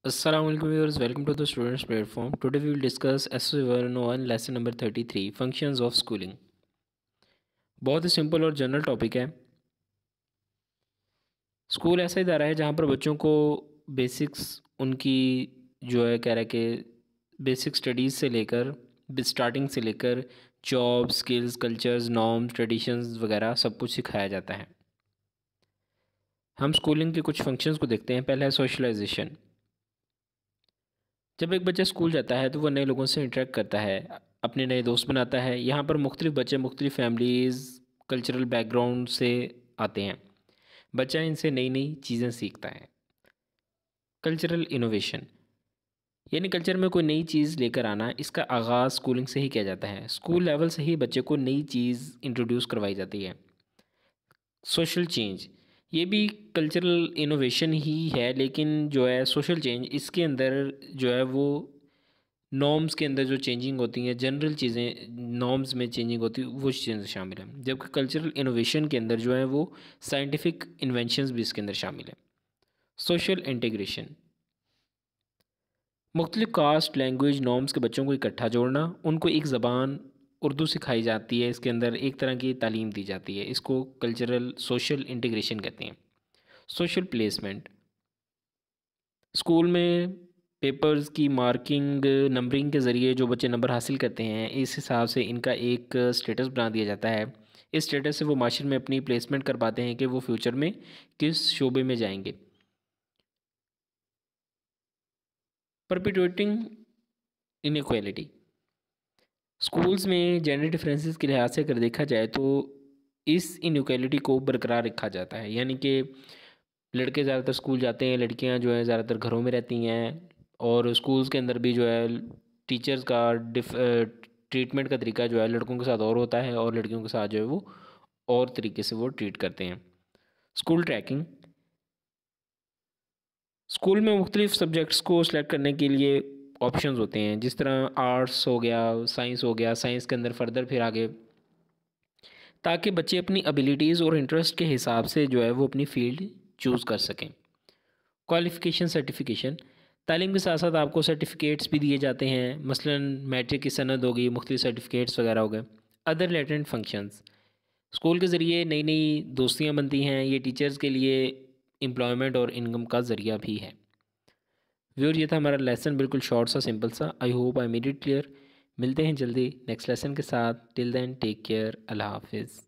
Assalamu alaikum viewers, welcome to the students platform. Today we will discuss SO101 lesson number 33 functions of schooling. बहुत ही simple और general topic है। School ऐसा इदारा है जहाँ पर बच्चों को बेसिक्स उनकी जो है कह रहा है कि बेसिक स्टडीज़ से लेकर स्टार्टिंग से लेकर job skills cultures norms traditions वगैरह सब कुछ सिखाया जाता है। हम स्कूलिंग के कुछ फंक्शंस को देखते हैं। पहला है सोशलाइजेशन। जब एक बच्चा स्कूल जाता है तो वह नए लोगों से इंटरेक्ट करता है, अपने नए दोस्त बनाता है। यहाँ पर मुख्तलिफ बच्चे मुख्तलिफ फैमिलीज़ कल्चरल बैकग्राउंड से आते हैं। बच्चा इनसे नई नई चीज़ें सीखता है। कल्चरल इनोवेशन यानी कल्चर में कोई नई चीज़ लेकर आना, इसका आगाज़ स्कूलिंग से ही किया जाता है। स्कूल लेवल से ही बच्चे को नई चीज़ इंट्रोड्यूस करवाई जाती है। सोशल चेंज ये भी कल्चरल इनोवेशन ही है, लेकिन जो है सोशल चेंज इसके अंदर जो है वो नॉर्म्स के अंदर जो चेंजिंग होती हैं, जनरल चीज़ें नॉर्म्स में चेंजिंग होती है, वो चीज़ें शामिल हैं। जबकि कल्चरल इनोवेशन के अंदर जो है वो साइंटिफिक इन्वेंशंस भी इसके अंदर शामिल हैं। सोशल इंटीग्रेशन मुख्तलिफ कास्ट लैंग्वेज नॉर्म्स के बच्चों को इकट्ठा जोड़ना, उनको एक ज़बान उर्दू सिखाई जाती है, इसके अंदर एक तरह की तालीम दी जाती है। इसको कल्चरल सोशल इंटीग्रेशन कहते हैं। सोशल प्लेसमेंट स्कूल में पेपर्स की मार्किंग नंबरिंग के ज़रिए जो बच्चे नंबर हासिल करते हैं, इस हिसाब से इनका एक स्टेटस बना दिया जाता है। इस स्टेटस से वो माशरे में अपनी प्लेसमेंट कर पाते हैं कि वो फ्यूचर में किस शोबे में जाएंगे। परपिट्यूटिंग इनइक्वालिटी स्कूल्स में जेंडर डिफरेंसेस के लिहाज से अगर देखा जाए तो इस इनइक्वालिटी को बरकरार रखा जाता है। यानी कि लड़के ज़्यादातर स्कूल जाते हैं, लड़कियां जो है ज़्यादातर घरों में रहती हैं। और स्कूल्स के अंदर भी जो है टीचर्स का ट्रीटमेंट का तरीका जो है लड़कों के साथ और होता है, और लड़कियों के साथ जो है वो और तरीके से वो ट्रीट करते हैं। स्कूल ट्रैकिंग स्कूल में मुख्तलिफ सब्जेक्ट्स को सिलेक्ट करने के लिए ऑप्शंस होते हैं, जिस तरह आर्ट्स हो गया, साइंस हो गया, साइंस के अंदर फर्दर फिर आगे, ताकि बच्चे अपनी एबिलिटीज़ और इंटरेस्ट के हिसाब से जो है वो अपनी फ़ील्ड चूज़ कर सकें। क्वालिफ़िकेशन सर्टिफिकेशन तालीम के साथ साथ आपको सर्टिफिकेट्स भी दिए जाते हैं। मसलन मैट्रिक की सनद होगी, मुख्तलिफ सर्टिफिकेट्स वगैरह हो गए। अदर रिलेटेड फंक्शंस स्कूल के ज़रिए नई नई दोस्तियाँ बनती हैं। ये टीचर्स के लिए एम्प्लॉयमेंट और इनकम का ज़रिया भी है। व्यूअर, ये था हमारा लेसन, बिल्कुल शॉर्ट सा सिंपल सा। I hope I made it clear. मिलते हैं जल्दी नेक्स्ट लेसन के साथ। Till then take care. अल्लाह हाफिज़।